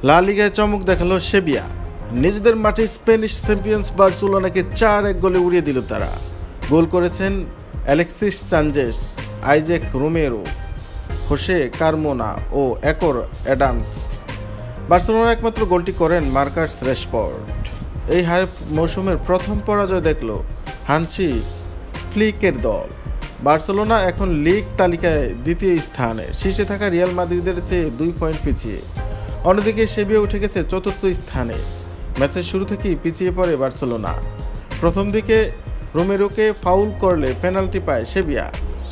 লা লিগায় চমক দেখালো সেভিয়া। নিজেদের মাঠে স্প্যানিশ চ্যাম্পিয়ন্স বার্সেলোনাকে 4-1 গোলে উড়িয়ে দিল তারা। গোল করেছেন Alexis Sanchez, Isaac Romero, Jose Carmona ও একর অ্যাডামস। বার্সেলোনার একমাত্র গোলটি করেন মার্কাস রেশফোর্ড। এই হার মৌসুমের প্রথম পরাজয় দেখল হানসি ফ্লিকের দল। বার্সেলোনা এখন লিগ তালিকায় দ্বিতীয় স্থানে, শীর্ষে থাকা রিয়াল মাদ্রিদের চেয়ে 2 পয়েন্ট পিছিয়ে। অন্যদিকে সেভিয়া উঠে গেছে চতুর্থ স্থানে। ম্যাচের শুরু থেকেই পিছিয়ে পড়ে বার্সেলোনা। প্রথম দিকে রোমেরোকে ফাউল করলে পেনাল্টি পায় সেভিয়া,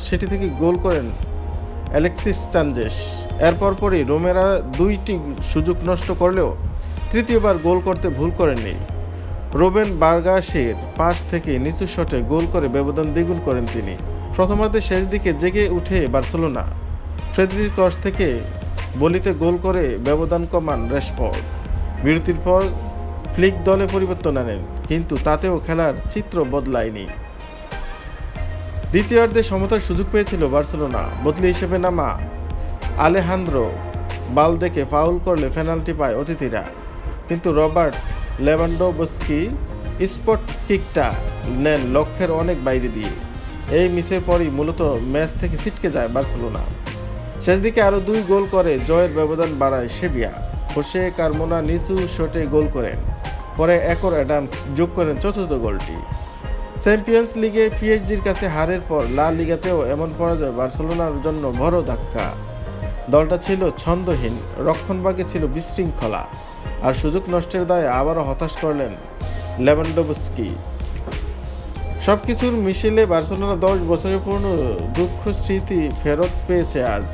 সেটি থেকে গোল করেন অ্যালেক্সিস সানচেজ। এরপর পরই রোমেরা 2টি সুযোগ নষ্ট করলেও তৃতীয়বার গোল করতে ভুল করেননি। রোবেন বার্গাসের পাস থেকে নিচু শটে গোল করে ব্যবধান দ্বিগুণ করেন তিনি। প্রথমার্ধের শেষ দিকে জেগে উঠে বার্সেলোনা। ফ্রেডরিক ক্রস থেকে বলিতে গোল করে ব্যবধান কমান রেশফোর্ড। বিরতির পর ফ্লিক দলে পরিবর্তন আনেন, কিন্তু তাতেও খেলার চিত্র বদলায়নি। দ্বিতীয়ার্ধে সমতার সুযোগ পেয়েছিল বার্সেলোনা। বদলি হিসেবে নামা আলেহান্দ্রো বালদেকে ফাউল করলে পেনাল্টি পায় অতিথিরা, কিন্তু রবার্ট লেভানডোভস্কি স্পট কিকটা নেন লক্ষ্যের অনেক বাইরে দিয়ে। এই মিসের পরই মূলত ম্যাচ থেকে ছিটকে যায় বার্সেলোনা। শেষ দিকে আরও 2 গোল করে জয়ের ব্যবধান বাড়ায় সেভিয়া। হোসে কারমোনা নিচু শটে গোল করেন, পরে একর অ্যাডামস যোগ করেন চতুর্থ গোলটি। চ্যাম্পিয়ন্স লিগে পিএসজির কাছে হারের পর লা লিগাতেও এমন পরাজয় বার্সেলোনার জন্য বড় ধাক্কা। দলটা ছিল ছন্দহীন, রক্ষণভাগে ছিল বিশৃঙ্খলা, আর সুযোগ নষ্টের দায়ে আবারও হতাশ করলেন লেভানডোভস্কি। সবকিছুর মিশেলে বার্সেলোনা 10 বছরের পুরনো দুঃখ স্মৃতি ফেরত পেয়েছে আজ।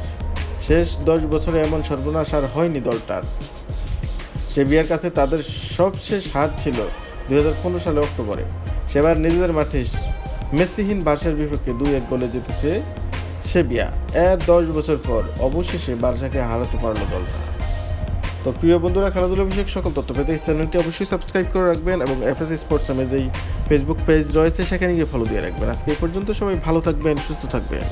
শেষ 10 বছরে এমন সর্বনাশ আর হয়নি দলটার। সেভিয়ার কাছে তাদের সবশেষ হার ছিল 2015 সালে অক্টোবরে। সেবার নিজেদের মাঠে মেসিহীন বার্সার বিপক্ষে 2-1 গোলে জিতেছে সেভিয়া। 10 বছর পর অবশেষে বার্সাকে হারাতে পারল দলটা। তো প্রিয় বন্ধুরা, খেলাধুলা বিষয়ক সকল তথ্য পেতে এই চ্যানেলটি অবশ্যই সাবস্ক্রাইব করে রাখবেন এবং এফএস স্পোর্টস নামে যেই ফেসবুক পেজ রয়েছে সেখানে গিয়ে ফলো দিয়ে রাখবেন। আজকে এই পর্যন্ত, সবাই ভালো থাকবেন, সুস্থ থাকবেন।